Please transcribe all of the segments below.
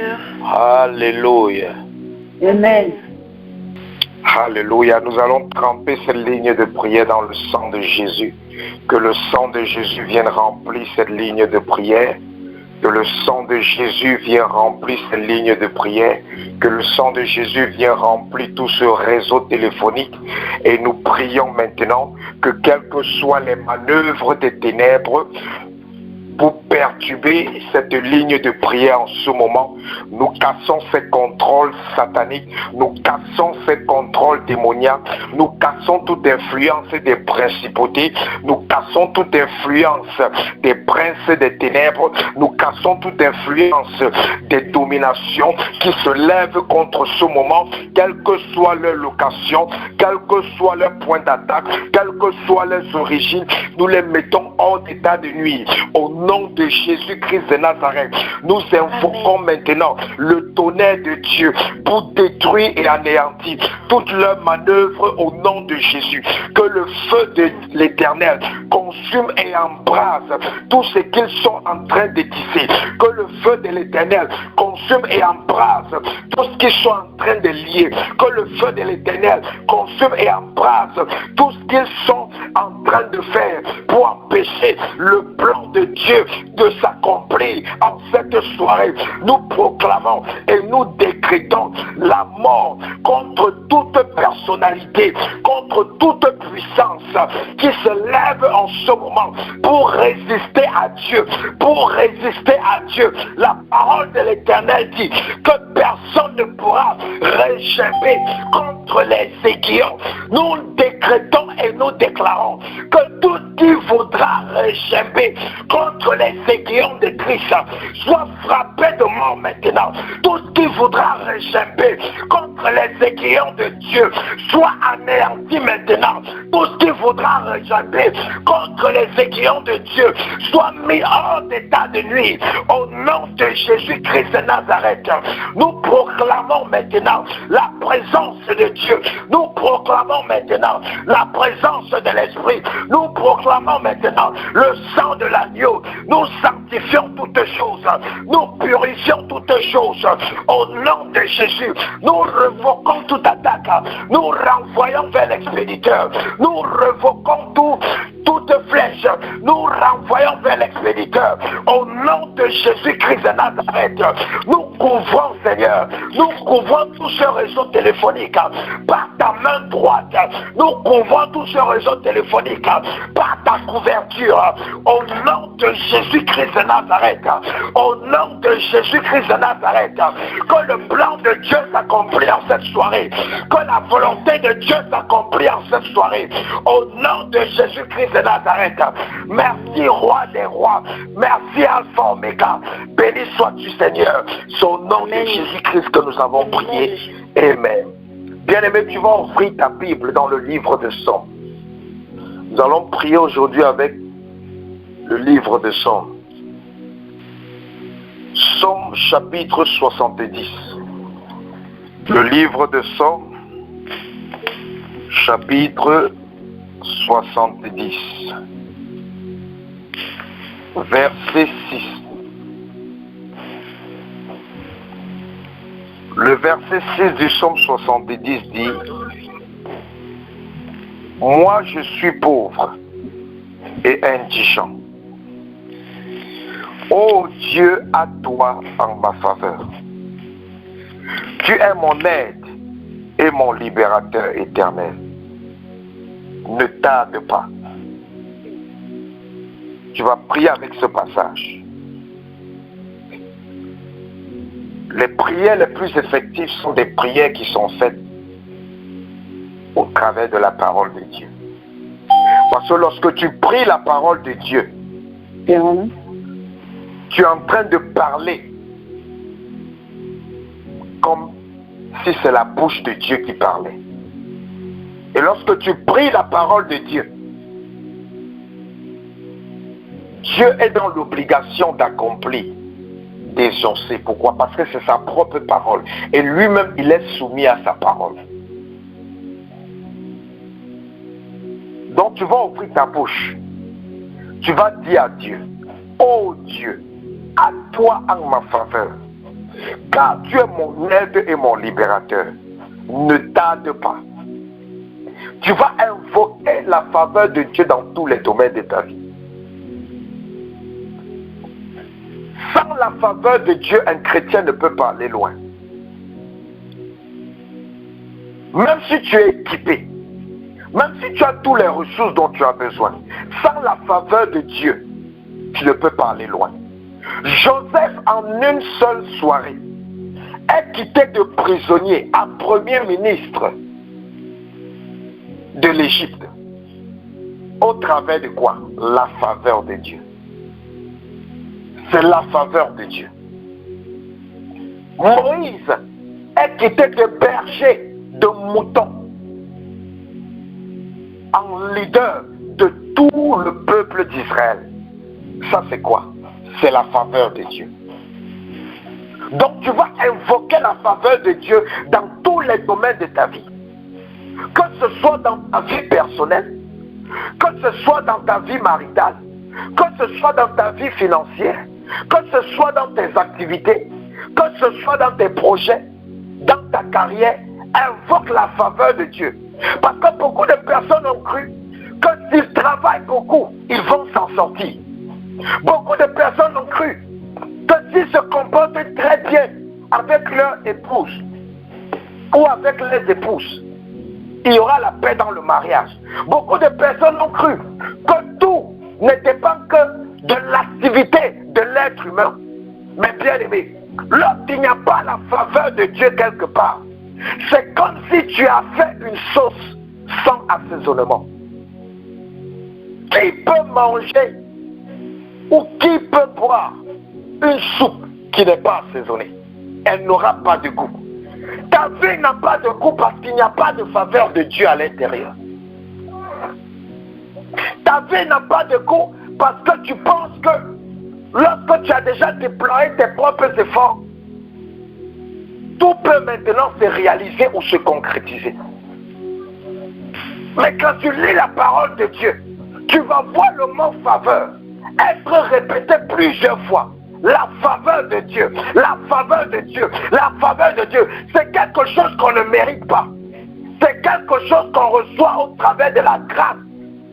Seigneur. Alléluia. Amen. Alléluia. Nous allons tremper cette ligne de prière dans le sang de Jésus. Que le sang de Jésus vienne remplir cette ligne de prière. Que le sang de Jésus vienne remplir cette ligne de prière. Que le sang de Jésus vienne remplir tout ce réseau téléphonique. Et nous prions maintenant que quelles que soient les manœuvres des ténèbres, pour perturber cette ligne de prière en ce moment, nous cassons ces contrôles sataniques, nous cassons ces contrôles démoniaques, nous cassons toute influence des principautés, nous cassons toute influence des princes des ténèbres, nous cassons toute influence des dominations qui se lèvent contre ce moment, quelle que soit leur location, quel que soit leur point d'attaque, quelles que soient leurs origines, nous les mettons hors d'état de nuire. Au nom de Jésus-Christ de Nazareth, nous invoquons maintenant le tonnerre de Dieu pour détruire et anéantir toutes leurs manœuvres au nom de Jésus. Que le feu de l'Éternel consume et embrase tout ce qu'ils sont en train de tisser. Que le feu de l'Éternel consume et embrase tout ce qu'ils sont en train de lier. Que le feu de l'Éternel consume et embrase tout ce qu'ils sont en train de faire pour empêcher le plan de Dieu de s'accomplir en cette soirée. Nous proclamons et nous décrétons la mort contre toute personnalité, contre toute puissance qui se lève en ce moment pour résister à Dieu, pour résister à Dieu. La parole de l'Éternel dit que personne ne pourra réchapper contre les aiguillons. Nous décrétons et nous déclarons que tout qui voudra réchapper contre les aiguillons de Christ soit frappé de mort maintenant. Tout ce qui voudra réchapper contre les aiguillons de Dieu soit anéanti maintenant. Tout ce qui voudra réchapper contre les aiguillons de Dieu soit mis hors d'état de nuit. Au nom de Jésus-Christ de Nazareth, nous proclamons maintenant la présence de Dieu. Nous proclamons maintenant la présence de l'Esprit. Nous proclamons maintenant le sang de l'agneau. Nous sanctifions toutes choses. Nous purifions toutes choses. Au nom de Jésus, nous revoquons toute attaque. Nous renvoyons vers l'expéditeur. Nous revoquons toute flèche. Nous renvoyons vers l'expéditeur. Au nom de Jésus-Christ de Nazareth, nous couvrons, Seigneur. Nous couvrons tout ce réseau téléphonique par ta main droite. Nous couvrons tout ce réseau téléphonique par ta couverture. Au nom de Jésus-Christ de Nazareth. Au nom de Jésus-Christ de Nazareth. Que le plan de Dieu s'accomplisse en cette soirée. Que la volonté de Dieu s'accomplisse en cette soirée. Au nom de Jésus-Christ de Nazareth. Merci, roi des rois. Merci, Alpha Oméga. Béni sois-tu, Seigneur. C'est au nom de Jésus-Christ que nous avons prié. Amen. Bien-aimé, tu vas ouvrir ta Bible dans le livre de Somme. Nous allons prier aujourd'hui avec le livre de Somme. Somme chapitre 70. Le livre de Somme chapitre 70. Verset 6. Le verset 6 du Somme 70 dit: moi je suis pauvre et indigent. Ô Dieu, à toi en ma faveur. Tu es mon aide et mon libérateur éternel. Ne tarde pas. Tu vas prier avec ce passage. Les prières les plus effectives sont des prières qui sont faites au travers de la parole de Dieu. Parce que lorsque tu pries la parole de Dieu, tu es en train de parler comme si c'est la bouche de Dieu qui parlait. Et lorsque tu pries la parole de Dieu, Dieu est dans l'obligation d'accomplir, d'exaucer. Pourquoi? Parce que c'est sa propre parole. Et lui-même, il est soumis à sa parole. Donc tu vas ouvrir ta bouche. Tu vas dire à Dieu: oh Dieu, à toi en ma faveur. car tu es mon aide et mon libérateur. Ne tarde pas. Tu vas invoquer la faveur de Dieu dans tous les domaines de ta vie. Sans la faveur de Dieu, un chrétien ne peut pas aller loin. Même si tu es équipé, même si tu as toutes les ressources dont tu as besoin, sans la faveur de Dieu, tu ne peux pas aller loin. Joseph, en une seule soirée, est quitté de prisonnier à premier ministre de l'Égypte. Au travers de quoi? La faveur de Dieu. C'est la faveur de Dieu. Moïse est quitté de berger de moutons en leader de tout le peuple d'Israël. Ça c'est quoi? C'est la faveur de Dieu. Donc tu vas invoquer la faveur de Dieu dans tous les domaines de ta vie. Que ce soit dans ta vie personnelle, que ce soit dans ta vie maritale, que ce soit dans ta vie financière, que ce soit dans tes activités, que ce soit dans tes projets, dans ta carrière, invoque la faveur de Dieu. Parce que beaucoup de personnes ont cru que s'ils travaillent beaucoup, ils vont s'en sortir. Beaucoup de personnes ont cru que s'ils se comportent très bien avec leur épouse ou avec les épouses, il y aura la paix dans le mariage. Beaucoup de personnes ont cru que tout ne dépend que de l'activité de l'être humain. Mais bien aimé, lorsqu'il n'y a pas la faveur de Dieu quelque part, c'est comme si tu as fait une sauce sans assaisonnement. Qui peut manger ou qui peut boire une soupe qui n'est pas assaisonnée? Elle n'aura pas de goût. Ta vie n'a pas de goût parce qu'il n'y a pas de faveur de Dieu à l'intérieur. Ta vie n'a pas de goût parce que tu penses que lorsque tu as déjà déployé tes propres efforts, tout peut maintenant se réaliser ou se concrétiser. Mais quand tu lis la parole de Dieu, tu vas voir le mot faveur être répété plusieurs fois. La faveur de Dieu, la faveur de Dieu, la faveur de Dieu, c'est quelque chose qu'on ne mérite pas. C'est quelque chose qu'on reçoit au travers de la grâce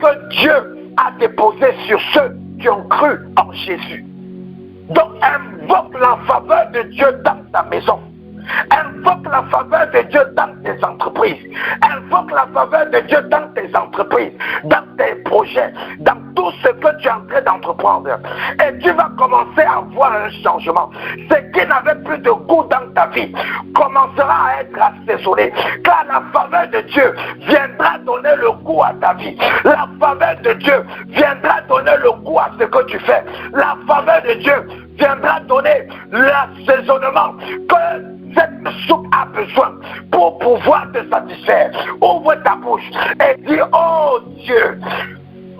que Dieu a déposée sur ceux qui ont cru en Jésus. Donc invoque la faveur de Dieu dans ta maison. Invoque la faveur de Dieu dans tes entreprises. Invoque la faveur de Dieu dans tes entreprises, dans tes projets, dans tout ce que tu es en train d'entreprendre. Et tu vas commencer à voir un changement. Ce qui n'avait plus de goût dans ta vie commencera à être assaisonné. Car la faveur de Dieu viendra donner le goût à ta vie. La faveur de Dieu viendra donner le goût à ce que tu fais. La faveur de Dieu viendra donner l'assaisonnement que cette soupe a besoin pour pouvoir te satisfaire. Ouvre ta bouche et dis: oh Dieu,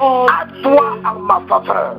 à toi en ma faveur.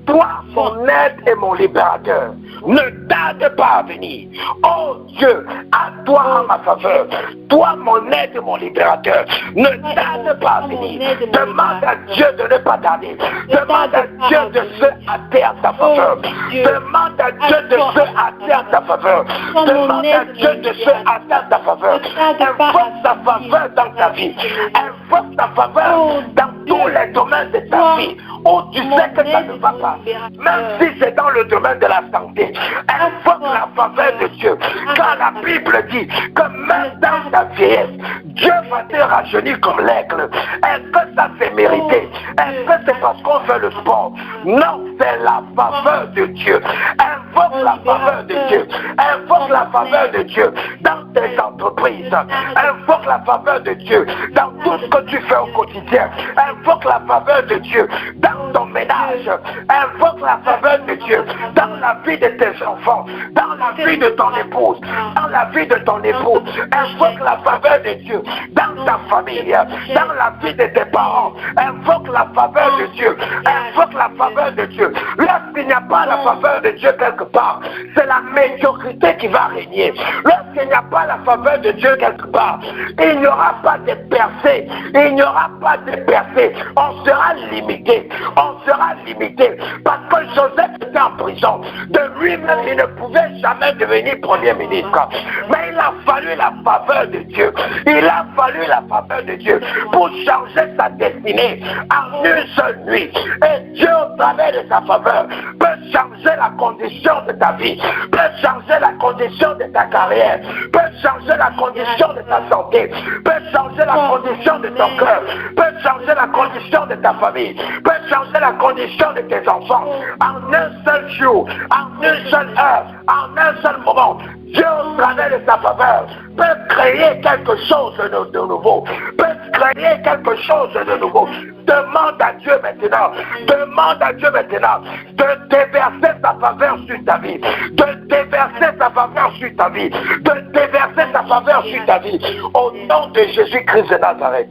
Toi, mon aide et mon libérateur, ne tarde pas à venir. Oh Dieu, à toi en ma faveur. Toi, mon aide et mon libérateur, ne tarde pas à venir. Demande à Dieu de ne pas tarder. Demande à Dieu de se hâter à ta faveur. Demande à Dieu de se hâter à ta faveur. Demande à Dieu de se hâter à ta faveur. Invoque ta faveur dans ta vie. Invoque ta faveur dans tous les domaines de ta vie où tu sais que ça ne va pas. Même si c'est dans le domaine de la santé, invoque la faveur de Dieu. Car la Bible dit que même dans ta vieillesse, Dieu va te rajeunir comme l'aigle. Est-ce que ça c'est mérité? Est-ce que c'est parce qu'on fait le sport? Non, c'est la faveur de Dieu. Invoque la faveur de Dieu. Invoque la faveur de Dieu dans tes entreprises. Invoque la faveur de Dieu dans tout ce que tu fais au quotidien. Invoque la faveur de Dieu dans ton ménage. Invoque la faveur de Dieu dans la vie de tes enfants, dans la vie de ton épouse, dans la vie de ton époux. Invoque la faveur de Dieu dans ta famille, dans la vie de tes parents. Invoque la faveur de Dieu. Invoque la faveur de Dieu. Lorsqu'il n'y a pas la faveur de Dieu quelque part, c'est la médiocrité qui va régner. Lorsqu'il n'y a pas pas la faveur de Dieu quelque part, il n'y aura pas de percée. Il n'y aura pas de percée. On sera limité. On sera limité. Parce que Joseph était en prison. De lui-même, il ne pouvait jamais devenir Premier ministre. Mais il a fallu la faveur de Dieu. Il a fallu la faveur de Dieu pour changer sa destinée en une seule nuit. Et Dieu, au travers de sa faveur, peut changer la condition de ta vie, peut changer la condition de ta carrière, peut changer la condition de ta santé, peut changer la condition de ton cœur, peut changer la condition de ta famille, peut changer la condition de tes enfants en un seul jour, en une seule heure, en un seul moment. Dieu, au travers de sa faveur, peut créer quelque chose de nouveau, peut créer quelque chose de nouveau. Demande à Dieu maintenant, demande à Dieu maintenant de déverser sa faveur sur ta vie, de déverser sa faveur sur ta vie, de déverser sa faveur sur ta vie, au nom de Jésus-Christ de Nazareth.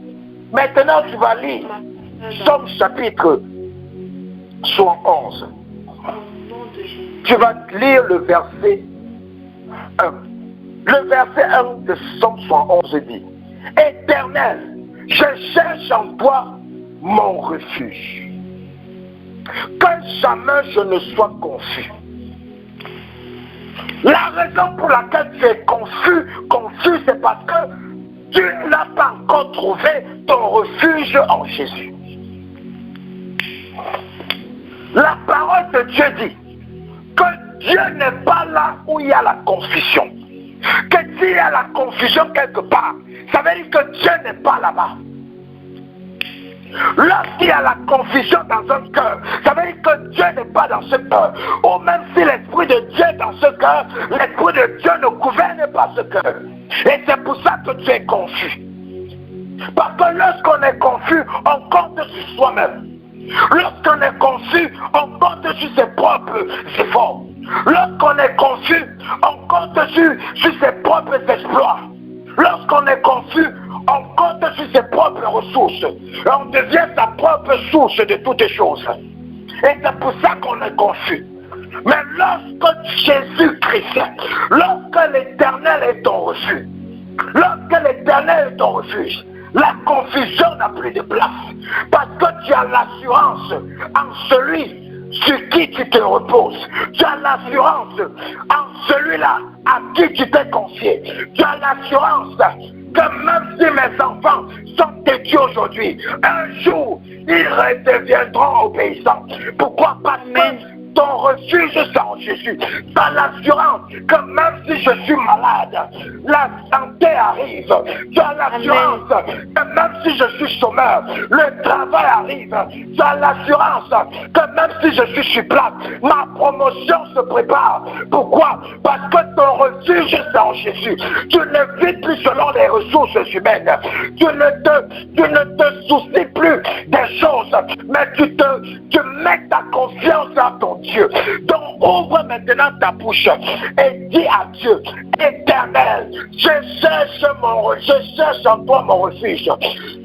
Maintenant, tu vas lire Somme chapitre 71. Tu vas lire le verset 1. Le verset 1 de Somme 71 dit: Éternel, je cherche en toi mon refuge, que jamais je ne sois confus. La raison pour laquelle tu es confus, c'est parce que tu n'as pas encore trouvé ton refuge en Jésus. La parole de Dieu dit que Dieu n'est pas là où il y a la confusion. Que s'il y a la confusion quelque part, ça veut dire que Dieu n'est pas là-bas. Lorsqu'il y a la confusion dans un cœur, ça veut dire que Dieu n'est pas dans ce cœur. Ou même si l'Esprit de Dieu est dans ce cœur, l'Esprit de Dieu ne gouverne pas ce cœur. Et c'est pour ça que tu es confus. Parce que lorsqu'on est confus, on compte sur soi-même. Lorsqu'on est confus, on compte sur ses propres efforts. Lorsqu'on est confus, on compte sur ses propres exploits. Lorsqu'on est confus, on compte sur ses propres ressources. On devient sa propre source de toutes choses. Et c'est pour ça qu'on est confus. Mais lorsque Jésus-Christ, lorsque l'Éternel est ton refuge, lorsque l'Éternel est ton refuge, la confusion n'a plus de place. Parce que tu as l'assurance en celui sur qui tu te reposes. Tu as l'assurance en celui-là à qui tu t'es confié. Tu as l'assurance que même si mes enfants sont têtus aujourd'hui, un jour, ils redeviendront obéissants. Pourquoi? Parce que ton refuge, c'est en Jésus. Tu as l'assurance que même si je suis malade, la santé arrive. Tu as l'assurance que même si je suis chômeur, le travail arrive. Tu as l'assurance que même si je suis sur place, ma promotion se prépare. Pourquoi? Parce que ton refuge, c'est en Jésus. Tu ne vis plus selon les ressources humaines. Tu ne te soucies plus des choses, mais tu mets ta confiance en ton Dieu. Donc ouvre maintenant ta bouche et dis à Dieu: Éternel, je cherche en toi mon refuge.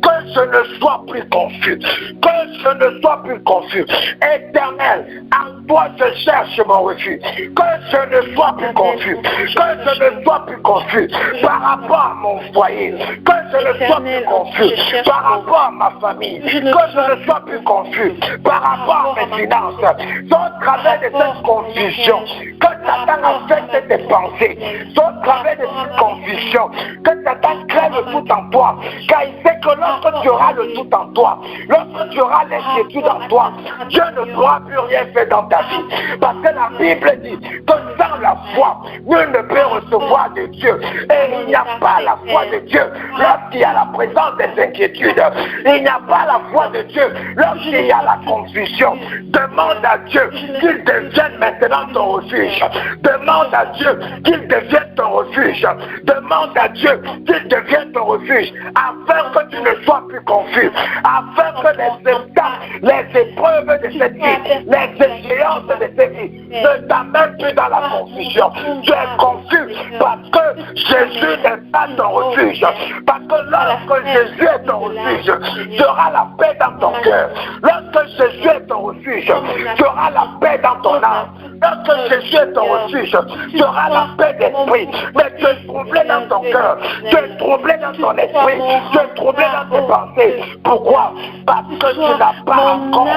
Que je ne sois plus confus. Que je ne sois plus confus. Éternel, en toi je cherche mon refuge. Que je ne sois plus confus. Que je ne sois plus confus par rapport à mon foyer. Que je ne sois plus confus par rapport à ma famille. Que je ne sois plus confus par rapport à mes finances. Au travers de cette confusion, que Satan affecte tes pensées. Au travers de cette confusion, que Satan crée le tout en toi. Car il sait que lorsque tu auras le tout en toi, lorsque tu auras l'inquiétude en toi, Dieu ne pourra plus rien faire dans ta vie. Parce que la Bible dit que sans la foi, nul ne peut recevoir de Dieu. Et il n'y a pas la foi de Dieu lorsqu'il y a la présence des inquiétudes. Il n'y a pas la foi de Dieu lorsqu'il y a la confusion. Demande à Dieu qu'il devienne maintenant ton refuge. Demande à Dieu qu'il devienne ton refuge. Demande à Dieu qu'il devienne ton refuge, afin que tu ne sois plus confus, afin que les étapes, les épreuves de cette vie, les échéances de cette vie ne t'amènent plus dans la confusion. Tu es confus parce que Jésus n'est pas ton refuge. Parce que lorsque Jésus est ton refuge, tu auras la paix dans ton cœur. Lorsque Jésus est ton refuge, tu auras la paix dans ton âme. Lorsque Jésus est ton ton refuge. Tu auras la paix d'esprit. Mais tu es troublé dans ton cœur. Tu es troublé dans ton esprit. Tu es troublé dans tes pensées. Pourquoi? Parce que tu n'as pas encore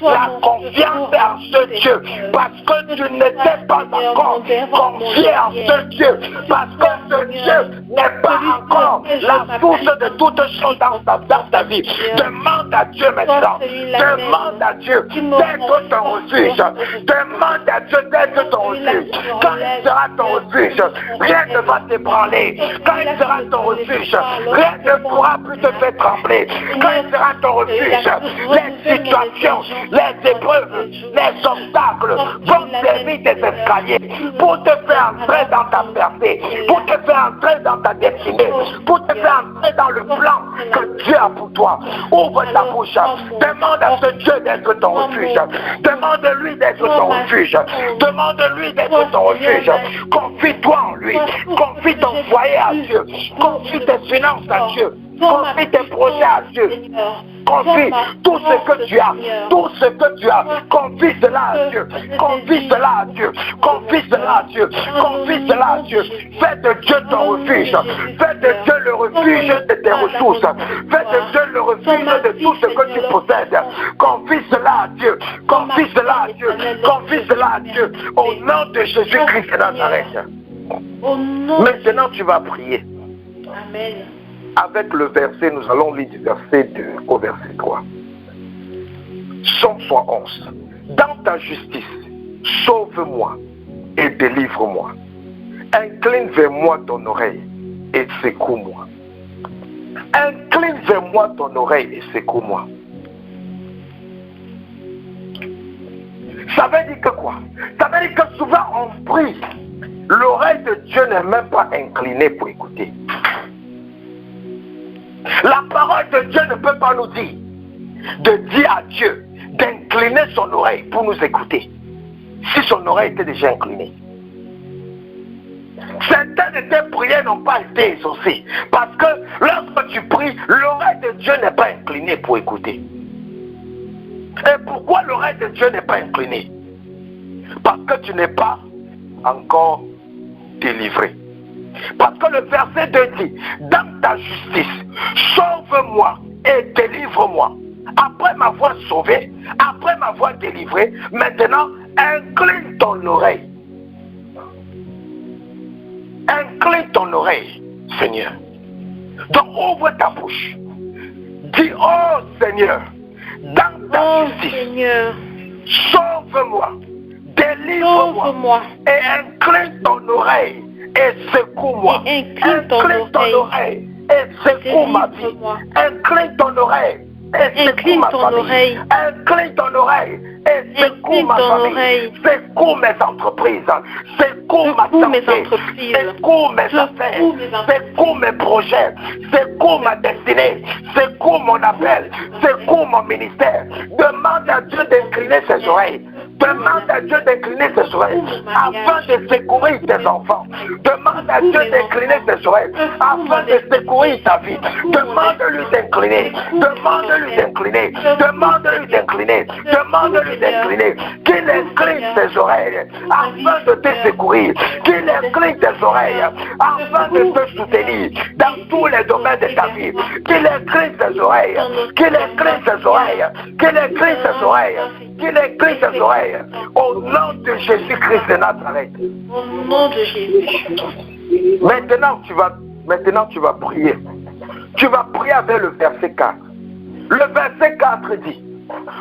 la confiance en ce Dieu. Parce que tu n'étais pas encore confié en ce Dieu. Parce que ce Dieu n'est pas encore la source de toutes choses dans ta vie. Demande à Dieu maintenant. Demande à Dieu d'être ton refuge. Demande à Dieu d'être ton refuge. Quand il sera ton refuge, rien ne va t'ébranler. Quand il sera ton refuge, rien ne pourra plus te faire trembler. Quand il sera ton refuge, les situations, les épreuves, les obstacles vont servir des escaliers pour te faire entrer dans ta percée, pour te faire entrer dans ta destinée, pour te faire entrer dans le plan que Dieu a pour toi. Ouvre ta bouche, demande à ce Dieu d'être ton refuge. Demande-lui d'être ton refuge. Demande-lui d'être ton refuge. Confie-toi en lui. Confie ton foyer à Dieu. Confie tes finances à Dieu. Confie tes projets à Dieu. Confie tout ce que tu as. Tout ce que tu as. Confie cela à Dieu. Confie cela à Dieu. Confie cela à Dieu. Confie cela à Dieu. Fais de Dieu ton refuge. Fais de Dieu le refuge de tes ressources. Fais de Dieu le refuge de tout ce que tu possèdes. Confie cela à Dieu. Confie cela à Dieu. Confie cela à Dieu. Au nom de Jésus-Christ de Nazareth. Maintenant, tu vas prier. Amen. Avec le verset, nous allons lire du verset 2 au verset 3. Psaume 111. Dans ta justice, sauve-moi et délivre-moi. Incline vers moi ton oreille et secoue-moi. Incline vers moi ton oreille et secoue-moi. Ça veut dire que quoi? Ça veut dire que souvent on prie. L'oreille de Dieu n'est même pas inclinée pour écouter. La parole de Dieu ne peut pas nous dire de dire à Dieu d'incliner son oreille pour nous écouter. Si son oreille était déjà inclinée. Certaines de tes prières n'ont pas été exaucées. Parce que lorsque tu pries, l'oreille de Dieu n'est pas inclinée pour écouter. Et pourquoi l'oreille de Dieu n'est pas inclinée? Parce que tu n'es pas encore délivré. Parce que le verset 2 dit, dans ta justice, sauve-moi et délivre-moi. Après m'avoir sauvé, après m'avoir délivré, maintenant, incline ton oreille. Incline ton oreille, Seigneur. Donc ouvre ta bouche. Dis, oh Seigneur, dans ta justice, Seigneur, sauve-moi, délivre-moi et incline ton oreille et secoue-moi. Incline ton oreille et secoue ma vie. Incline ton oreille et secoue ma famille. Incline ton oreille et secoue ma famille. Secoue mes entreprises. Secoue ma santé. Secoue mes affaires. Secoue mes projets. Secoue ma destinée. Secoue mon appel. Secoue mon ministère. Demande à Dieu d'incliner ses oreilles. Demande à Dieu d'incliner ses oreilles afin de secourir tes enfants. Demande à Dieu d'incliner ses oreilles afin de secourir ta vie. Demande-lui d'incliner. Demande-lui d'incliner. Demande-lui d'incliner. Demande-lui d'incliner. Qu'il incline ses oreilles afin de te secourir. Qu'il incline tes oreilles afin de te soutenir dans tous les domaines de ta vie. Qu'il incline ses oreilles. Qu'il incline ses oreilles. Qu'il incline ses oreilles. Qu'il incline ses oreilles. Au nom de Jésus-Christ de Nazareth. Au nom de Jésus. Maintenant, tu vas prier. Tu vas prier avec le verset 4. Le verset 4 dit,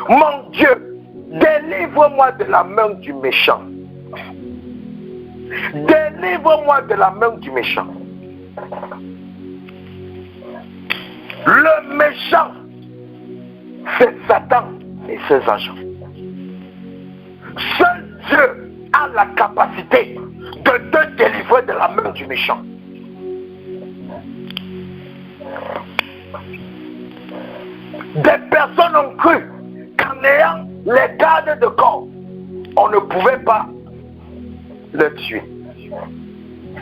mon Dieu, délivre-moi de la main du méchant. Délivre-moi de la main du méchant. Le méchant, c'est Satan et ses agents. Seul Dieu a la capacité de te délivrer de la main du méchant. Des personnes ont cru qu'en ayant les gardes de corps, on ne pouvait pas le tuer.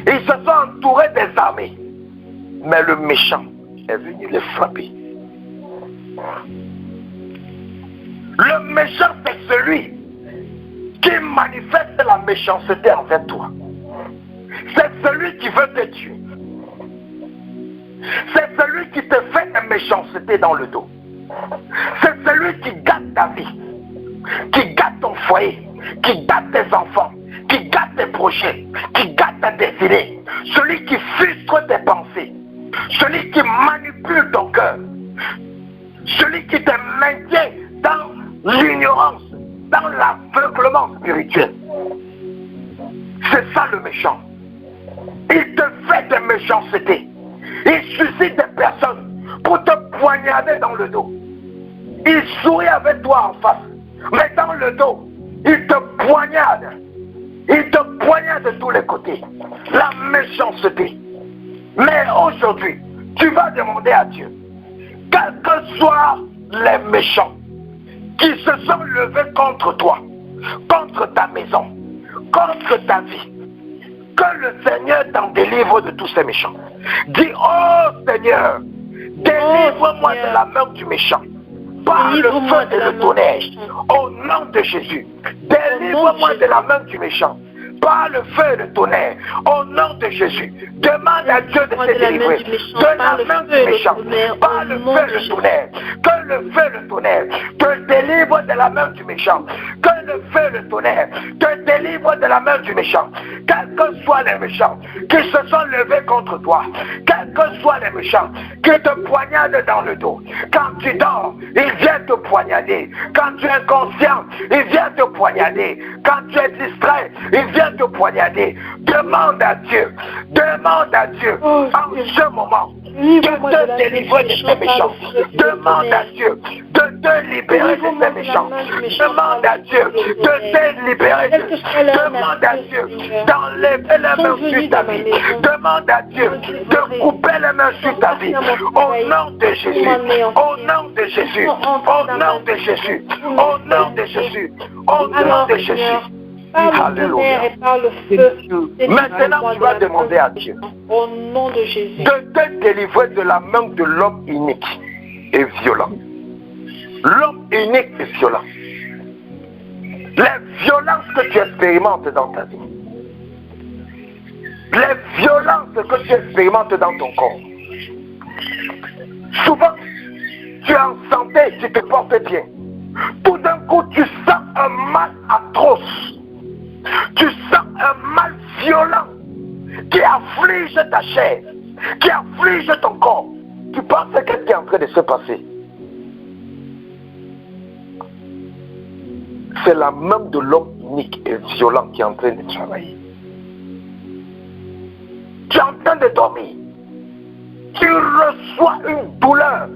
Ils se sont entourés des armées, mais le méchant est venu les frapper. Le méchant, c'est celui manifeste la méchanceté envers toi. C'est celui qui veut te tuer. C'est celui qui te fait une méchanceté dans le dos. C'est celui qui gâte ta vie, qui gâte ton foyer, qui gâte tes enfants, qui gâte tes projets, qui gâte ta destinée. Celui qui frustre tes pensées, celui qui manipule ton cœur, celui qui te maintient dans l'ignorance, dans l'aveuglement spirituel. C'est ça le méchant. Il te fait des méchancetés. Il suscite des personnes pour te poignarder dans le dos. Il sourit avec toi en face, mais dans le dos, il te poignarde. Il te poignarde de tous les côtés. La méchanceté. Mais aujourd'hui, tu vas demander à Dieu, quels que soient les méchants qui se sont levés contre toi, contre ta maison, contre ta vie, que le Seigneur t'en délivre de tous ces méchants. Dis, oh Seigneur, délivre-moi de la main du méchant, par le feu et le tonnerre, au nom de Jésus. Délivre-moi de la main du méchant, par le feu et le tonnerre, au nom de Jésus. Demande à Dieu de te délivrer de la main du méchant, par le feu et le tonnerre. Que le feu et le tonnerre te délivre de la main du méchant. Que le feu et le tonnerre te délivre de la main du méchant. Quels que soient les méchants qui se sont levés contre toi, quels que soient les méchants qui te poignardent dans le dos. Quand tu dors, ils viennent te poignarder. Quand tu es inconscient, ils viennent te poignarder. Quand tu es distrait, ils viennent te poignarder. Demande à Dieu en ce moment de te délivrer de ces méchants. Demande à Dieu de te libérer de ces méchants. Demande à Dieu de te libérer de ces méchants. Demande à Dieu d'enlever les mains sur ta vie. Demande à Dieu de couper les mains sur ta vie. Au nom de Jésus. Au nom de Jésus. Au nom de Jésus. Au nom de Jésus. Au nom de Jésus. Alléluia. Maintenant, tu vas demander à Dieu au nom de Jésus de te délivrer de la main de l'homme unique et violent. L'homme unique et violent. Les violences que tu expérimentes dans ta vie. Les violences que tu expérimentes dans ton corps. Souvent, tu es en santé, tu te portes bien. Tout d'un coup, tu sens un mal atroce. Tu sens un mal violent qui afflige ta chair, qui afflige ton corps. Tu penses qu'est-ce qui est en train de se passer? C'est la main de l'homme unique et violent qui est en train de travailler. Tu es en train de dormir. Tu reçois une douleur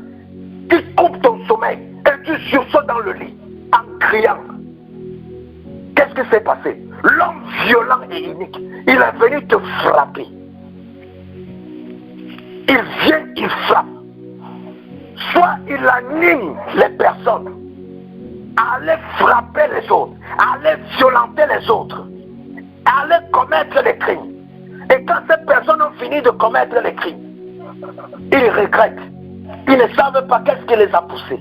qui coupe ton sommeil et tu sursautes dans le lit en criant. Qu'est-ce qui s'est passé? L'homme violent et unique, il est venu te frapper. Il vient, il frappe. Soit il anime les personnes à aller frapper les autres, à aller violenter les autres, à aller commettre les crimes. Et quand ces personnes ont fini de commettre les crimes, ils regrettent. Ils ne savent pas qu'est-ce qui les a poussés.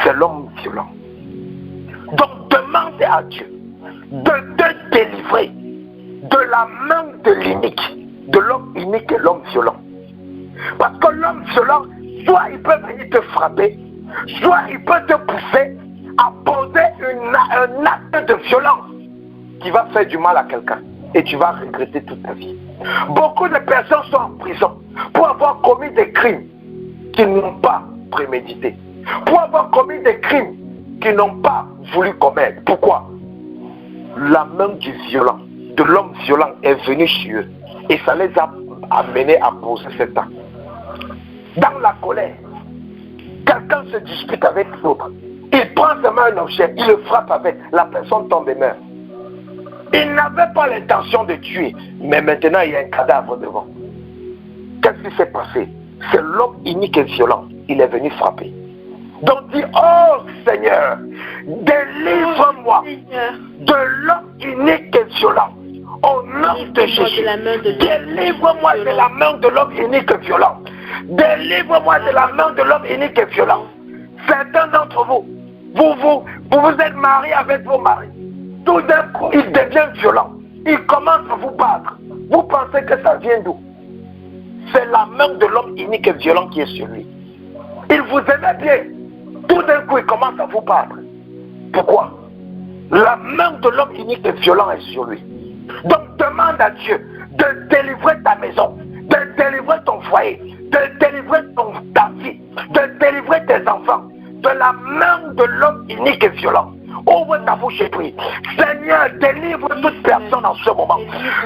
C'est l'homme violent. Donc demandez à Dieu de te délivrer de la main de l'unique, de l'homme unique et l'homme violent. Parce que l'homme violent, soit il peut venir te frapper, soit il peut te pousser à poser un acte de violence qui va faire du mal à quelqu'un. Et tu vas regretter toute ta vie. Beaucoup de personnes sont en prison pour avoir commis des crimes qu'ils n'ont pas prémédités. Pour avoir commis des crimes qu'ils n'ont pas voulu commettre. Pourquoi? La main du violent, de l'homme violent est venue sur eux. Et ça les a amenés à poser cet acte. Dans la colère, quelqu'un se dispute avec l'autre. Il prend seulement un objet, il le frappe avec, la personne tombe et meurt. Il n'avait pas l'intention de tuer, mais maintenant il y a un cadavre devant. Qu'est-ce qui s'est passé? C'est l'homme unique et violent. Il est venu frapper. Donc dis, oh Seigneur, délivre-moi de l'homme unique et violent. Au nom de Jésus, délivre-moi de la main de l'homme unique et violent. Délivre-moi de la main de l'homme unique et violent. Certains d'entre vous, vous êtes marié avec vos maris. Tout d'un coup, il devient violent. Il commence à vous battre. Vous pensez que ça vient d'où? C'est la main de l'homme unique et violent qui est sur lui. Il vous aimait bien. Tout d'un coup, il commence à vous battre. Pourquoi? La main de l'homme unique et violent est sur lui. Donc demande à Dieu de délivrer ta maison, de délivrer ton foyer, de délivrer ta vie, de délivrer tes enfants de la main de l'homme unique et violent. Ouvre ta bouche et prie. Seigneur, délivre toute personne en ce moment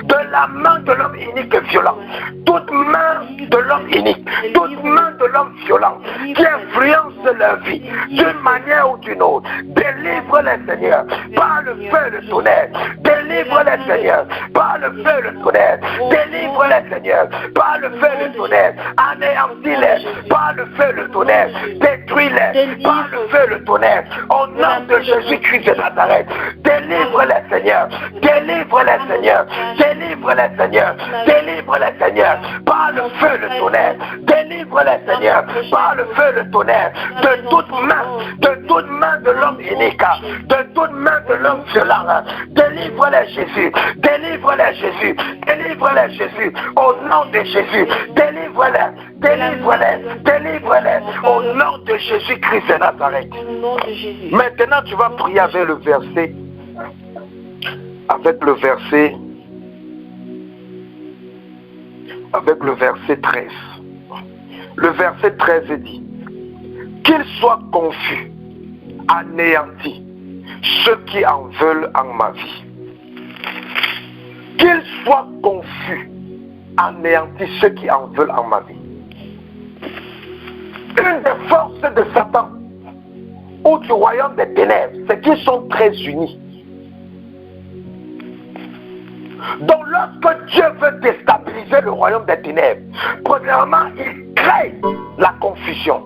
de la main de l'homme unique et violent. Toute main de l'homme unique, toute main de l'homme violent qui influence leur vie d'une manière ou d'une autre. Délivre-les, Seigneur, par le feu et le tonnerre. Délivre-les, Seigneur, par le feu et le tonnerre. Délivre-les, Seigneur, par le feu et le tonnerre. Anéantis-les par le feu et le tonnerre. Détruis-les par le feu et le tonnerre. Au nom de Jésus-Christ de Nazareth, délivre-les, Seigneur, délivre-les, Seigneur, délivre-les, Seigneur, délivre-les, Seigneur, par le feu et le tonnerre, délivre-les, Seigneur, par le feu et le tonnerre, de toute main de l'homme unique, de toute main de l'homme violent, délivre-les, Jésus, délivre-les, Jésus, délivre-les, Jésus, au nom de Jésus, délivre-les, délivre-les, délivre-les, au nom de Jésus-Christ de Nazareth. Maintenant, tu vas prier avec le verset 13. Le verset 13 dit: qu'ils soient confus, anéantis, ceux qui en veulent en ma vie. Qu'ils soient confus, anéantis, ceux qui en veulent en ma vie. Une des forces de Satan ou du royaume des ténèbres, c'est qu'ils sont très unis. Donc lorsque Dieu veut déstabiliser le royaume des ténèbres, premièrement, il crée la confusion.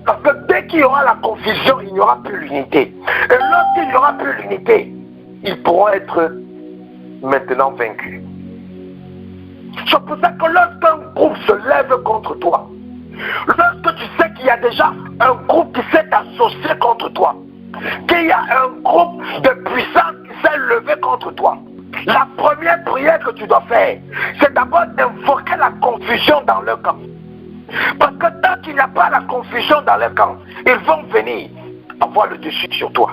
Parce que dès qu'il y aura la confusion, il n'y aura plus l'unité. Et lorsqu'il n'y aura plus l'unité, ils pourront être maintenant vaincus. C'est pour ça que lorsqu'un groupe se lève contre toi, lorsque tu sais qu'il y a déjà un groupe qui s'est associé contre toi, qu'il y a un groupe de puissance qui s'est levé contre toi, la première prière que tu dois faire, c'est d'abord d'invoquer la confusion dans leur camp. Parce que tant qu'il n'y a pas la confusion dans leur camp, ils vont venir avoir le dessus sur toi.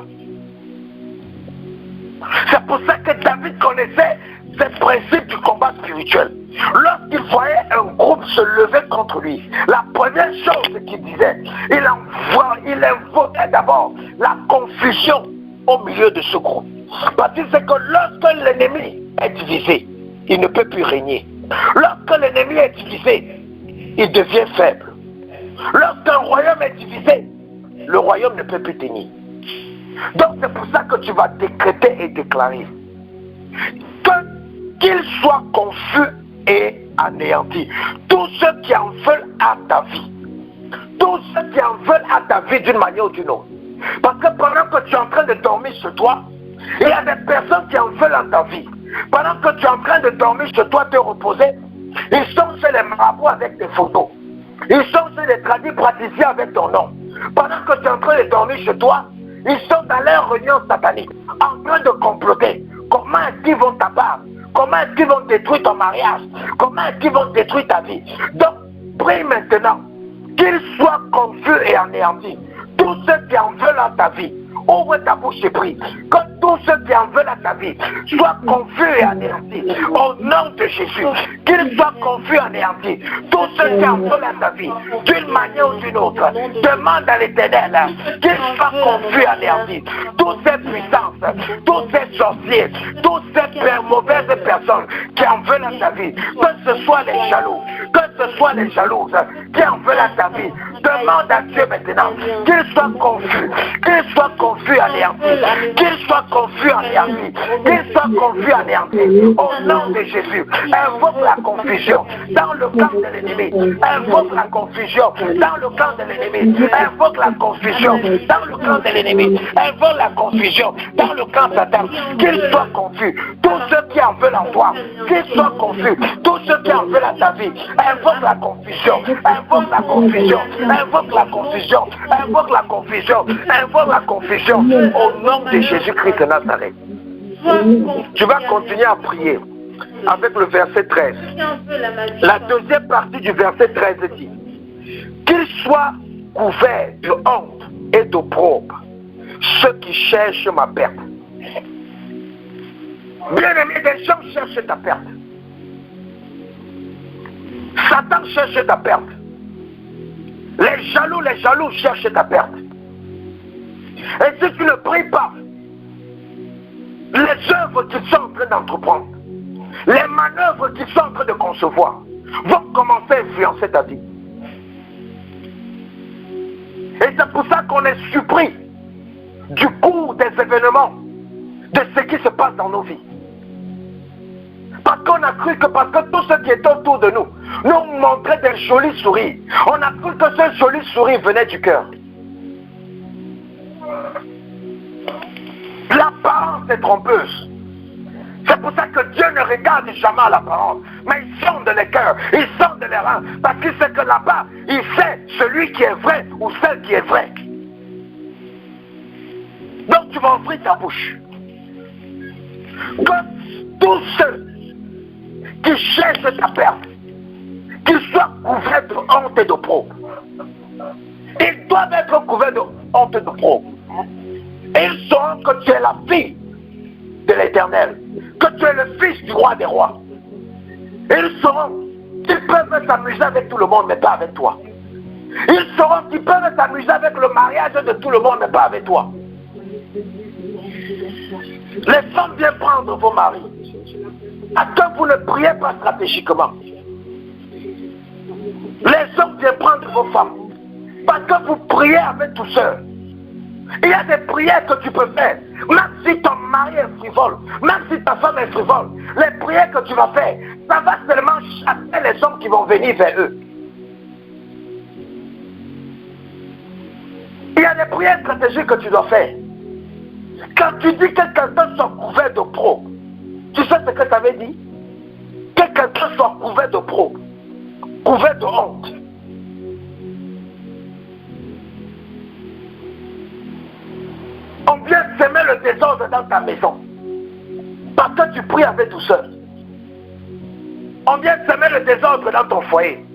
C'est pour ça que David connaissait ces principes du combat spirituel. Lorsqu'il voyait un groupe se lever contre lui, la première chose qu'il disait, il invoquait d'abord la confusion au milieu de ce groupe. Parce que c'est que lorsque l'ennemi est divisé, il ne peut plus régner. Lorsque l'ennemi est divisé, il devient faible. Lorsqu'un royaume est divisé, le royaume ne peut plus tenir. Donc c'est pour ça que tu vas décréter et déclarer qu'ils soient confus et anéantis. Tous ceux qui en veulent à ta vie. Tous ceux qui en veulent à ta vie d'une manière ou d'une autre. Parce que pendant que tu es en train de dormir sur toi, il y a des personnes qui en veulent à ta vie. Pendant que tu es en train de dormir sur toi, te reposer, ils sont chez les marabouts avec des photos. Ils sont chez les tradis praticiens avec ton nom. Pendant que tu es en train de dormir chez toi, ils sont dans leur réunion satanique, en train de comploter. Comment est-ce qu'ils vont t'abattre? Comment est-ce qu'ils vont détruire ton mariage? Comment est-ce qu'ils vont détruire ta vie? Donc, prie maintenant qu'ils soient confus et anéantis. Tous ceux qui en veulent à ta vie, ouvre ta bouche et prie. Que tous ceux qui en veulent à ta vie soient confus et anéantis. Au nom de Jésus, qu'ils soient confus et anéantis. Tous ceux qui en veulent à ta vie, d'une manière ou d'une autre, demande à l'Éternel qu'ils soient confus et anéantis. Toutes ces puissances, tous ces sorciers, toutes ces mauvaises personnes qui en veulent à ta vie, que ce soit les jaloux, que ce soit les jalouses qui en veulent à ta vie, demande à Dieu maintenant qu'ils soient confus, anéantis, qu'ils soient confus, anéantis, qu'ils soient confus, anéantis. Au nom de Jésus, invoque la confusion dans le camp de l'ennemi, invoque la confusion dans le camp de l'ennemi, invoque la confusion dans le camp de l'ennemi, invoque la confusion dans le camp Satan, qu'ils soient confus, tous ceux qui en veulent en toi, qu'ils soient confus, tous ceux qui en veulent à ta vie, invoque la confusion, invoque la confusion, invoque la confusion, invoque la confusion, invoque la confusion, conversion au nom de Jésus-Christ de Nazareth. Tu vas continuer à prier avec le verset 13. La deuxième partie du verset 13 dit: qu'ils soient couverts de honte et d'opprobre, ceux qui cherchent ma perte. Bien-aimé, des gens cherchent ta perte. Satan cherche ta perte. Les jaloux cherchent ta perte. Et si tu ne pries pas, les œuvres qu'ils sont en train d'entreprendre, les manœuvres qu'ils sont en train de concevoir, vont commencer à influencer ta vie. Et c'est pour ça qu'on est surpris du cours des événements, de ce qui se passe dans nos vies. Parce qu'on a cru que parce que tous ceux qui étaient autour de nous nous montraient des jolis sourires, on a cru que ce joli sourire venait du cœur. L'apparence est trompeuse. C'est pour ça que Dieu ne regarde jamais à l'apparence, mais il sonde les cœurs, il sonde les reins, parce qu'il sait que là-bas, il sait celui qui est vrai ou celle qui est vraie. Donc tu vas ouvrir ta bouche. Que tous ceux qui cherchent ta perte, qu'ils soient couverts de honte et d'opprobre. Ils doivent être couverts de honte et d'opprobre. Et ils sauront que tu es la fille de l'Éternel, que tu es le fils du roi des rois. Et ils sauront qu'ils peuvent s'amuser avec tout le monde, mais pas avec toi. Ils sauront qu'ils peuvent s'amuser avec le mariage de tout le monde, mais pas avec toi. Les femmes viennent prendre vos maris. À que vous ne priez pas stratégiquement. Les hommes viennent prendre vos femmes. Parce que vous priez avec douceur. Il y a des prières que tu peux faire. Même si ton mari est frivole, même si ta femme est frivole, les prières que tu vas faire, ça va seulement chasser les hommes qui vont venir vers eux. Il y a des prières stratégiques que tu dois faire. Quand tu dis que quelqu'un soit couvert d'opprobre, tu sais ce que ça veut dire? Que quelqu'un soit couvert d'opprobre, couvert de honte. On vient semer le désordre dans ta maison. Parce que tu pries avec douceur. On vient semer le désordre dans ton foyer.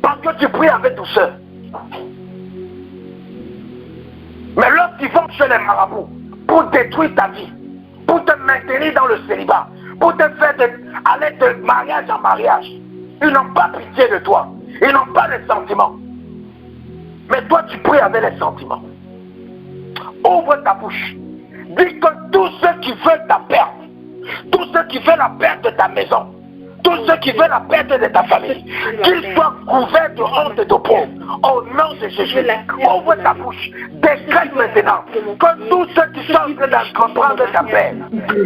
Parce que tu pries avec douceur. Mais lorsqu'ils vont chez les marabouts pour détruire ta vie, pour te maintenir dans le célibat, pour te faire aller de mariage en mariage, ils n'ont pas pitié de toi. Ils n'ont pas les sentiments. Mais toi, tu pries avec les sentiments. Ouvre ta bouche. Dis que tous ceux qui veulent ta perte, tous ceux qui veulent la perte de ta maison, tous ceux qui veulent la perte de ta famille, qu'ils soient couverts de honte et de pauvre. Au nom de Jésus, ouvre ta bouche. Décrète maintenant que tous ceux qui sont en train d'entreprendre ta paix,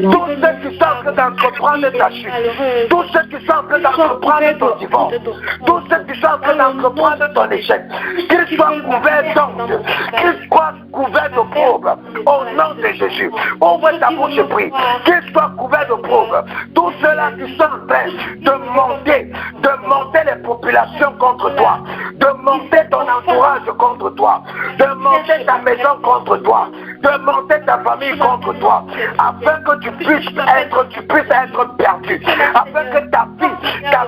tous ceux qui sont en train d'entreprendre ta chute, tous ceux qui sont en train d'entreprendre ton divorce, tous ceux qui sont en train d'entreprendre ton échec, qu'ils soient couverts d'honte, qu'ils soient couverts de pauvre. Au nom de Jésus, ouvre ta bouche et prie. Qu'ils soient couverts de pauvre. Tous ceux-là qui sont en train de monter les populations contre toi, de monter ton entourage contre toi, de monter ta maison contre toi, de monter ta famille contre toi, afin que tu puisses être perdu, afin que ta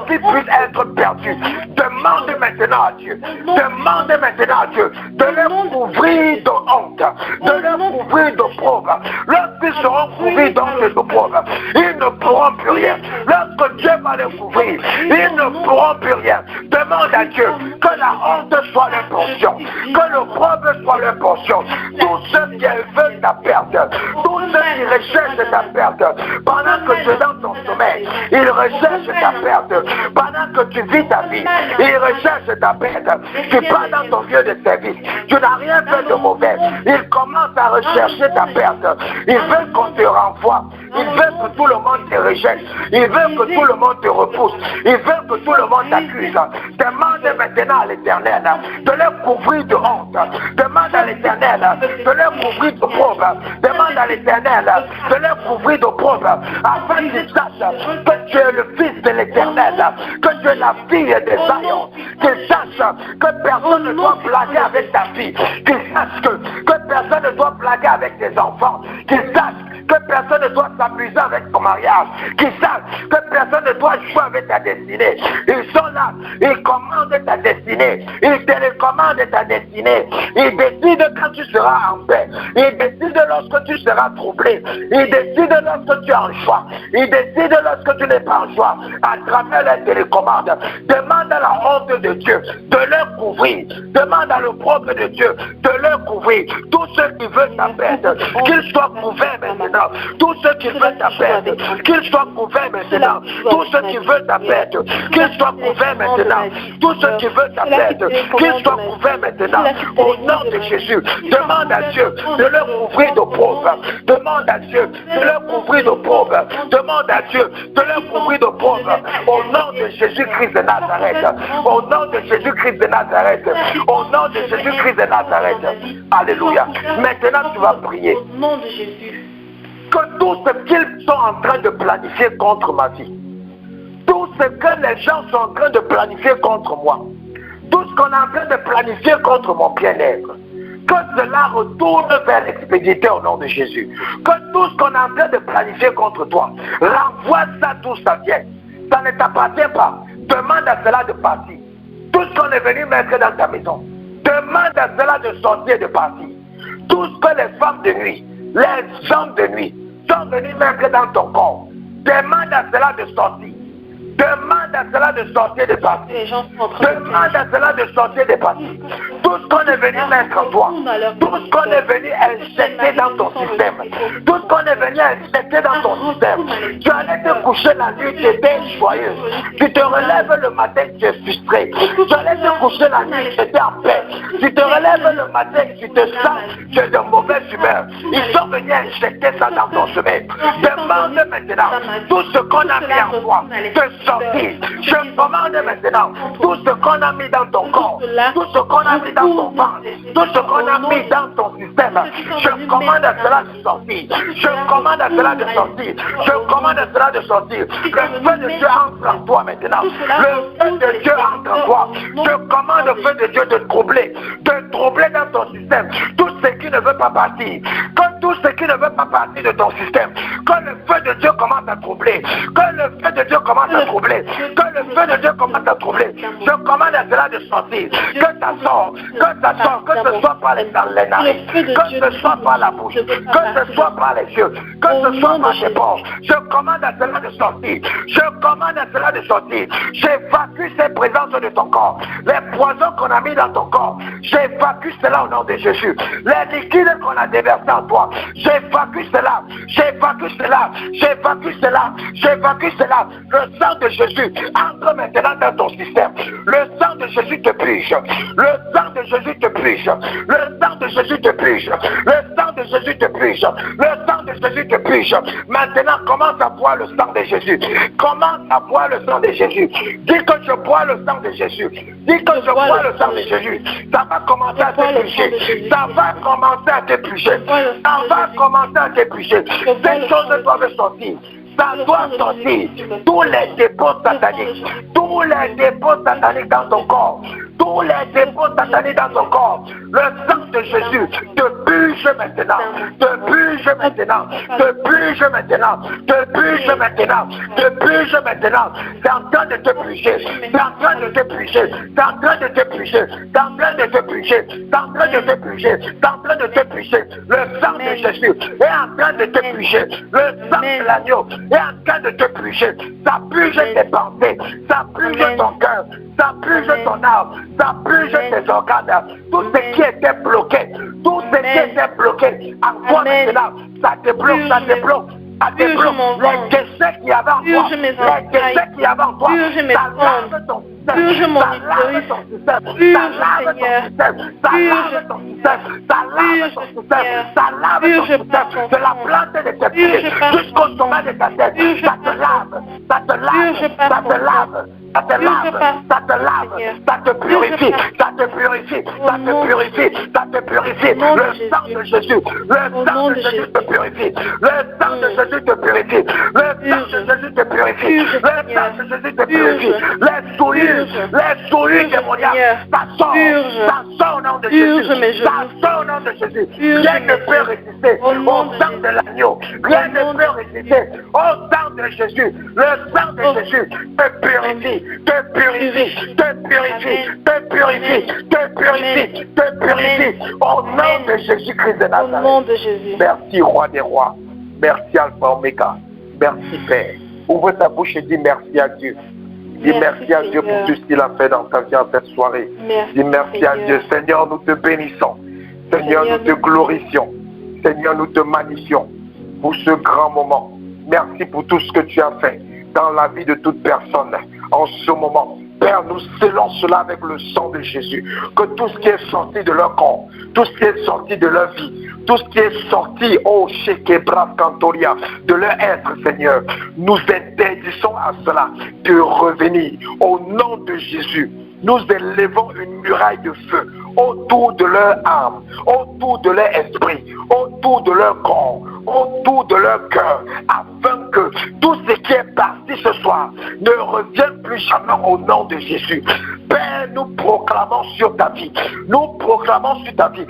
vie puisse être perdue. Demande maintenant à Dieu, demande maintenant à Dieu de leur couvrir de honte, de leur couvrir de pauvre. Lorsqu'ils seront couverts d'honte et de pauvre, ils ne pourront plus rien. Lorsque Dieu va les couvrir, ils ne pourront plus rien. Demande à Dieu que la honte soit leur portion, que le pauvre soit leur portion. Tous ceux qui veulent ta perte, tous ceux qui recherchent ta perte, pendant que tu es dans ton sommeil, ils recherchent ta perte. Pendant que tu vis ta vie, ils recherchent ta perte. Tu pars dans ton lieu de service, tu n'as rien fait de mauvais. Ils commencent à rechercher ta perte. Ils veulent qu'on te renvoie. Ils veulent que tout le monde te rejette. Ils veulent que tout le monde te repousse. Ils veulent que tout le monde t'accuse. Demande maintenant à l'Éternel de leur couvrir de honte. Demande à l'Éternel de leur couvrir de pauvre. Demande à l'Éternel éternel, de les couvrir d'opprobre, afin qu'ils sachent que tu es le Fils de l'Éternel, que tu es la fille des Zion, qu'ils sachent que personne ne doit blaguer avec ta fille, qu'ils sachent que personne ne doit blaguer avec tes enfants, qu'ils sachent que personne ne doit s'amuser avec ton mariage, qu'ils sachent que personne ne doit jouer avec ta destinée. Ils sont là, ils commandent ta destinée, ils te recommandent ta destinée, ils décident quand tu seras en paix, ils décident lorsque tu seras troublé, ils décident lorsque tu es en joie, ils décident lorsque tu n'es pas en joie, à travers la télécommande. Demande à la honte de Dieu de leur couvrir, demande à l'opprobre de Dieu de leur couvrir. Tous ceux qui veulent ta perte, qu'ils soient couverts maintenant. Tous ceux qui veulent ta perte, qu'ils soient couverts maintenant. Tous ceux qui veulent ta perte, qu'ils soient couverts maintenant. Tous ceux qui veulent ta perte, qu'ils soient couverts maintenant. Au nom de Jésus, demande à Dieu de leur couvrir de pauvres. Demande à Dieu de leur couvrir de pauvres. Demande à Dieu de leur couvrir de pauvres. Au nom de Jésus-Christ de Nazareth. Au nom de Jésus-Christ de Nazareth. Au nom de Jésus-Christ de Nazareth. Alléluia. Maintenant, tu vas prier. Au nom de Jésus. Que tout ce qu'ils sont en train de planifier contre ma vie, tout ce que les gens sont en train de planifier contre moi, tout ce qu'on est en train de planifier contre mon bien-être, que cela retourne vers l'expédiité au nom de Jésus. Que tout ce qu'on est en train de planifier contre toi, renvoie ça d'où ça vient. Ça ne t'appartient pas. Demande à cela de partir. Tout ce qu'on est venu mettre dans ta maison, demande à cela de sortir et de partir. Tout ce que les femmes de nuit, les hommes de nuit sont venus mettre dans ton corps, demande à cela de sortir. Demande à cela de sortir de partir. Demande à cela de sortir de partir. Tout ce qu'on est venu mettre en toi, tout ce qu'on est venu injecter dans ton système, tout ce qu'on est venu injecter dans ton système, tu allais te coucher la nuit, tu étais joyeux. Tu te relèves le matin, tu es frustré. Tu allais te coucher la nuit, tu étais en paix. Tu te relèves le matin, tu te sens, tu es de mauvaise humeur. Ils sont venus injecter ça dans ton sommeil. Demande maintenant tout ce qu'on a mis en toi de sortir. Je commande maintenant tout ce qu'on a mis dans ton corps, tout ce qu'on a mis dans ton ventre, tout ce qu'on a mis dans ton système. Je commande à cela de sortir. Je commande à cela de sortir. Je commande à cela de sortir. Le feu de Dieu entre en toi maintenant. Le feu de Dieu entre en toi. Je commande au feu de Dieu de troubler dans ton système tout ce qui ne veut pas partir. Que tout ce qui ne veut pas partir de ton système, que le feu de Dieu commence à troubler. Que le feu de Dieu commence à troubler. Que le feu de Dieu commence à troubler. Je commande à cela de sortir. Que ça sorte. Que ce soit par les narines. Que ce soit par la bouche. Que ce soit par les yeux. Que ce soit par les bords. Je commande à cela de sortir. Je commande à cela de sortir. J'évacue ces présences de ton corps. Les poisons qu'on a mis dans ton corps. J'évacue cela au nom de Jésus. Les liquides qu'on a déversés en toi. J'évacue cela. J'évacue cela. J'évacue cela. J'évacue cela. Le sang de Jésus entre maintenant dans ton système. Le sang de Jésus te purge. Le sang de Jésus te purge. Le sang de Jésus te purge. Le sang de Jésus te purge. Le sang de Jésus te purge. Maintenant, commence à boire le sang de Jésus. Commence à boire le sang de Jésus. Dis que je bois le sang de Jésus. Dis que je bois le sang de Jésus. Ça va commencer à te purger. Ça va commencer à te purger. Ça va commencer à te purger. Ces choses doivent sortir. Ça doit sortir. Tous les dépôts sataniques. Tous les dépôts sataniques dans ton corps. Tous les dépôts sataniques dans ton corps. Le sang de Jésus te purge maintenant. Te purge maintenant. Te purge maintenant. Te purge maintenant. Te purge maintenant. C'est en train de te purger. C'est en train de te purger. C'est en train de te purger. C'est en train de te purger. C'est en train de te purger. C'est en train de te purger. Le sang de Jésus est en train de te purger. Le sang de l'agneau est en train de te purger. Ça purge tes pensées. Ça purge ton cœur. Ça purge ton âme. Ça purge tes organes. Tout ce qui était bloqué. Tout ce qui était bloqué en toi maintenant. Ça te bloque. Ça te bloque. Les décès qui avaient en toi, les décès qui avaient en toi, ça lave ton système, ça lave ton système, ça lave ton système, ça lave ton système, ça lave ton système, ça lave ton système, de la plante de tes pieds jusqu'au sommet de ta tête, ça te lave, ça te lave, ça te lave, ça te lave, ça te lave, ça te purifie, ça te purifie, ça te purifie, ça te purifie. Le sang de Jésus, le sang de Jésus te purifie, le sang de Jésus te purifie, le sang de Jésus te purifie, le sang de Jésus te purifie. Les souillures démoniaques, ça sort au nom de Jésus, ça sort au nom de Jésus. Rien ne peut résister au sang de l'agneau, rien ne peut résister au sang de Jésus. Le sang de Jésus te purifie, te purifie, te purifie, te purifie, te purifie, te purifie. Au nom de Jésus-Christ de Nazareth. Au nom de Jésus. Merci, Roi des Rois. Merci, Alpha Omega. Merci, Père. Ouvre ta bouche et dis merci à Dieu. Dis merci à Dieu pour tout ce qu'il a fait dans ta vie en cette soirée. Dis merci à Dieu. Seigneur, nous te bénissons. Seigneur, nous te glorifions. Seigneur, nous te magnifions pour ce grand moment. Merci pour tout ce que tu as fait dans la vie de toute personne en ce moment. Père, nous scellons cela avec le sang de Jésus. Que tout ce qui est sorti de leur corps, tout ce qui est sorti de leur vie, tout ce qui est sorti, oh Shekebra Cantoria, de leur être, Seigneur, nous interdisons à cela de revenir au nom de Jésus. Nous élevons une muraille de feu autour de leur âme, autour de leur esprit, autour de leur corps, autour de leur cœur, afin que tout ce qui est parti ce soir ne revienne plus jamais au nom de Jésus. Père, nous proclamons sur ta vie, nous proclamons sur ta vie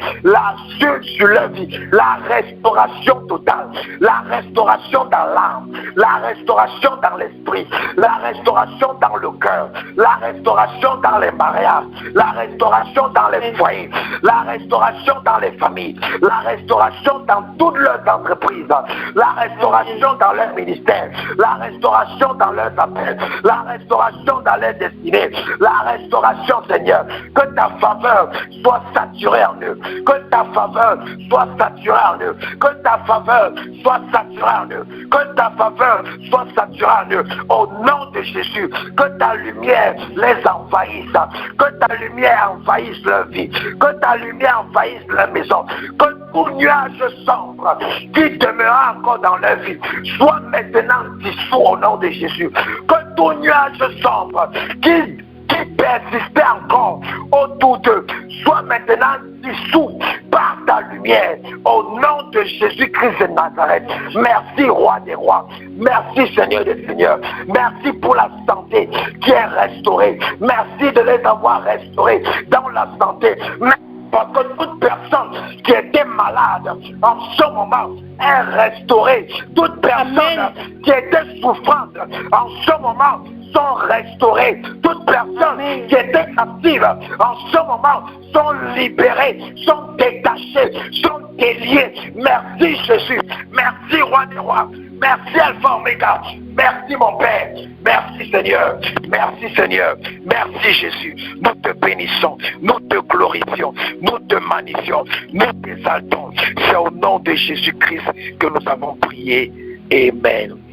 sur leur vie, la restauration totale, la restauration dans l'âme, la restauration dans l'esprit, la restauration dans le cœur, la restauration dans les mariages, la restauration dans les foyers, la restauration dans les familles, la restauration dans toutes leurs entreprises, la restauration dans leur ministère, la restauration dans leurs appels, la restauration dans leur destinée, la restauration, Seigneur, que ta faveur soit saturée en eux, que ta faveur soit saturée en eux, que ta faveur soit saturée en eux, que ta faveur soit saturée en eux, au nom de Jésus, que ta lumière les envahisse, que ta lumière envahisse leur vie, que ta lumière envahisse leur maison, que tout nuage sombre qui demeura encore dans leur vie soit maintenant dissous au nom de Jésus, que tout nuage sombre qui persistait encore autour d'eux soit maintenant dissous par ta lumière au nom de Jésus-Christ de Nazareth. Merci, Roi des Rois. Merci, Seigneur des Seigneurs. Merci pour la santé qui est restaurée. Merci de les avoir restaurés dans la santé. Parce que toute personne qui était malade en ce moment est restaurée. Toute personne qui était souffrante en ce moment sont restaurées. Toute personne qui était captive en ce moment sont libérées, sont détachées, sont déliées. Merci Jésus. Merci Roi des Rois. Merci Alpha Omega. Merci mon Père. Merci Seigneur. Merci Seigneur. Merci Jésus. Nous te bénissons. Nous te glorifions. Nous te magnifions. Nous t'exaltons. C'est au nom de Jésus-Christ que nous avons prié. Amen.